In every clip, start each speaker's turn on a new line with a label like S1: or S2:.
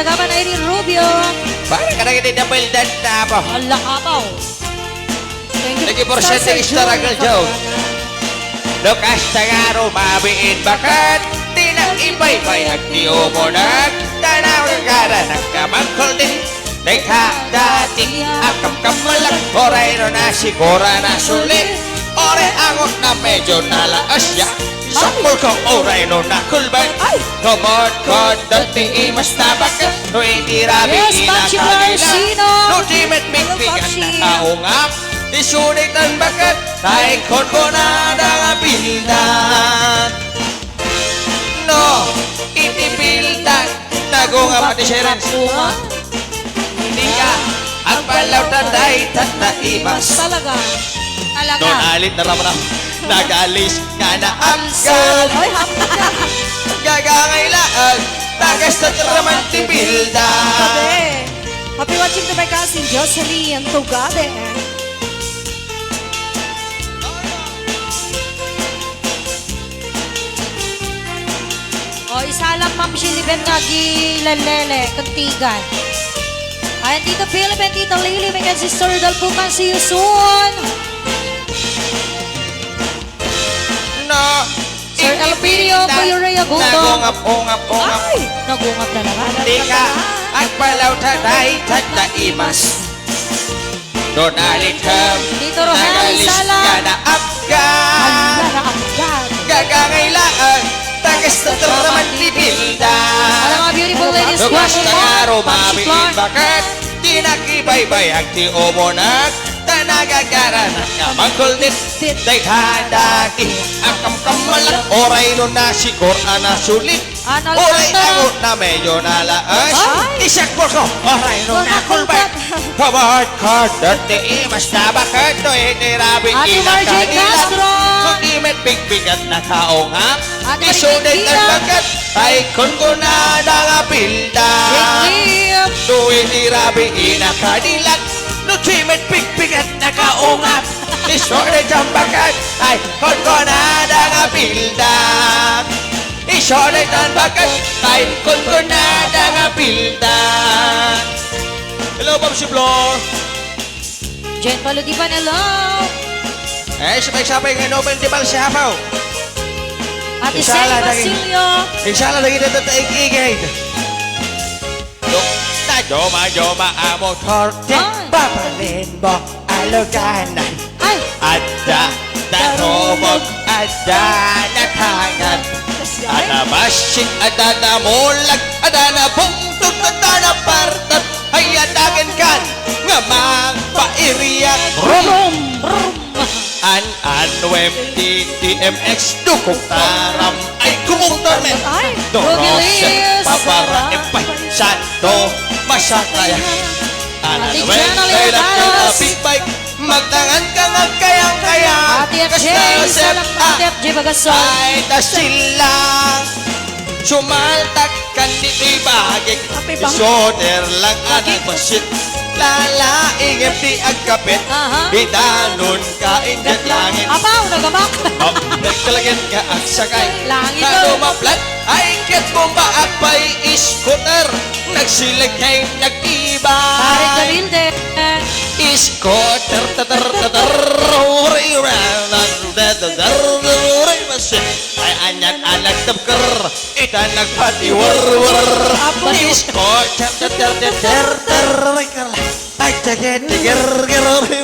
S1: Tagapan Irene Rubio.
S2: Parang ka na double dan na po.
S1: Ala kapaw. Thank you.
S2: Lagi porsyente istaragal jaw. Lukas tagaro mabiin bakat. Di na ibay-bay agdi umunag. Tanaw kagara nagkamangkol din. Nagha dati akam kamalak. Oray no na sigura na sulit. Oray angot na medyo nalaas ya. Sakol ko oray no na kulban. Komod ko dati imas na bakat. No hindi rabi inakagila. No dimit mikbigan na kaungap. Isunit ang bakat. Taikon ko na nangapildan. No, itipildan. Nagungap at iserens. Hindi ka ang palaw tatay tataimas.
S1: Talaga. Talaga.
S2: Doon alit na ramram. Nagalis ka na amsal.
S1: Ay, hapon ka.
S2: Gagangailaan. Tagas na raman tipildan.
S1: Sabi. Happy watching to my cousin Jocelyn Tugade. O, isa lang ma'am Shiliben nga gilalele, kantigan. Ayan, Tito Philip and Tito Lily, may sister Dalpukan, see you soon.
S2: No,
S1: Sir Elpidio, Kuya Rhea Guto.
S2: Nagungap.
S1: Ay, nagungap na naman.
S2: Di ka ang palaw tatay tataimas. Doon alit ham.
S1: Tito Rohel
S2: Nagalis
S1: Sala.
S2: ka na apgan.
S1: Hala na agad.
S2: Gagangailaan. Tagas na raman
S1: Alam
S2: tipildan.
S1: mga beautiful ladies,
S2: Lugas
S1: welcome
S2: na
S1: po.
S2: araw
S1: Pansy
S2: mabiin
S1: Clark.
S2: bakat. Di nakibay-bay ang ti umunag. Tanagagara na kamangkol nit. Daytadati ang kamkamalak. Oray no na sikor na sulit.
S1: Anal
S2: Oray
S1: kanta.
S2: angot na medyo nalaas.
S1: Ay!
S2: Isakbol ko. Oray no na kulbat. Kabahart ka dati imas na bakat. No itirabi
S1: Ate Margie Castro.
S2: Kundimit bigbigat na kaungap.
S1: Ate Margie
S2: Isunit ang
S1: Tina.
S2: bagat. Ay kun ko na nangapildan.
S1: Big
S2: Tuwin irabi inakadilat. Nutimit bigbigat na kaungap. Isunit ang bagat. Ay kun ko na nangapildan. Isunit ang bagat. Ay kun ko na nangapildan. Hello, Bob Siblor.
S1: Jen Paludipan, hello.
S2: Eh, sabay-sabay nga Nobel di bal si Hapaw.
S1: Ate
S2: Isala
S1: Say
S2: lagi.
S1: Basilio.
S2: Inshallah lagi na tataig-igay. Na joma amo torte.
S1: Ay.
S2: Papalin mo aluganan.
S1: Ay,
S2: Ada darumog, ada natangan. Ada masik, ada namulag, ada na bungtog, ada na partat. Ay adagan kan, nga magpairiyak.
S1: rum, rum.
S2: An-anwem DMX dukong taram ay kumungtar men.
S1: Ay,
S2: Dorosep
S1: Rogelis.
S2: papara epay santo masakaya.
S1: Ate
S2: An-anwem
S1: Jana
S2: kailan ka
S1: Leotaros.
S2: na big bike magtangan ka nga kayang-kaya.
S1: Ate FJ, salam Ate FJ Bagason.
S2: ay tasilang sumaltak kan di ibagik.
S1: Ape bang-
S2: Isoder lang anang basit. Lalaing di agkapit.
S1: Aha.
S2: Bidanon ka ingat langit.
S1: Apaw, nagamak.
S2: Oh, nagtalagyan ka ang sakay.
S1: Langit
S2: Na
S1: daw.
S2: lumaplat ay kit bomba at pa'y scooter. Nagsilag kay
S1: Paring
S2: nag-ibay.
S1: Garilde.
S2: Scooter, tatar, tatar, uri, ay anyang anak tabker. Ita nagpati, war. Scooter, tatar, tatar, tatar, ay taget, tiger,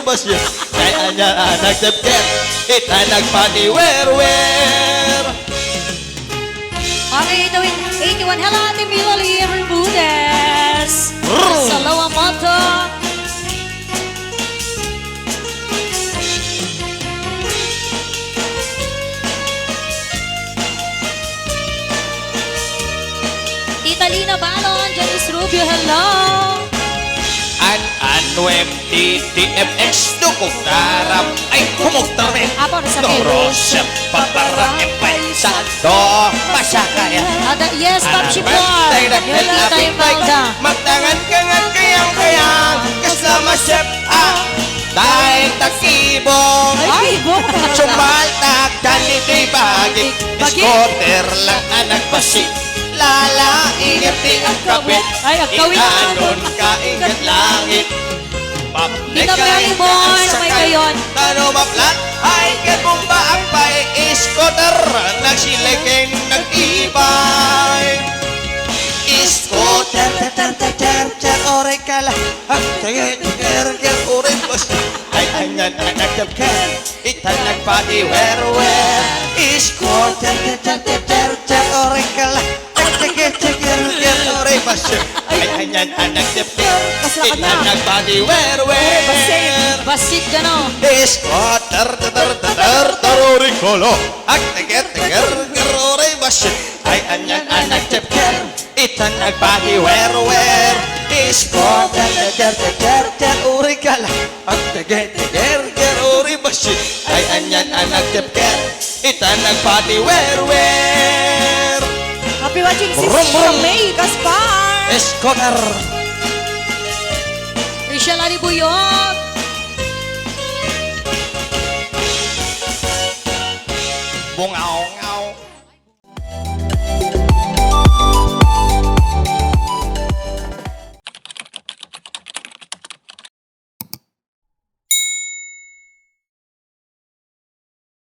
S2: basyo. Ay anyang anak tabker. Ita nagpati, wer.
S1: Okay, ito 81. Hello, Ate Milali Bermudez. Salawa Moto. Tita Lina Balon, Janice Rubio, hello.
S2: An-anwem DMX dukong tarap ay kumuktar men.
S1: Apo, nasabi.
S2: Dorosep papara epay santo masakaya.
S1: Ada, yes, Pop Chipor. Yolita Ibalda.
S2: Magtangan ka nga kayang-kayang kasama chef dahil takibong
S1: Ay, ibo.
S2: sumaltak dan ito'y bagik.
S1: Bagik.
S2: Scooter lang anak basik. Lalaing ngiti ang kapit.
S1: Ay, ang kawit.
S2: Inanon ka ingat langit.
S1: Dito Melibon, may kayon.
S2: Tano maplat, ay kabumba ang pay iskoter. Nagsiliging nag-ibay. Iskoter, oray ka lang. Ang tingin, oray bus. Ay, anyan, nagdabkan. Itan nagpati-wer-wer. Iskoter, oray ka lang. Ang tingin, oray bus. Ay, anyan, nagdabkan. Itan nagpati-wer-wer.
S1: Basit ka no.
S2: Iskoter, oray ka lang. Ang tingin, oray bus. Ay, anyan, nagdabkan. Itan nagpati-wer-wer. Iskoter, oray ka lang. Ang tingin, oray bus. Ay, anyan, nagdabkan. Itan nagpati-wer-wer.
S3: Happy watching si
S2: Brum, brum.
S3: May Gaspar.
S2: Iskoter.
S1: Rachel Alibuyog.
S2: Bungaw.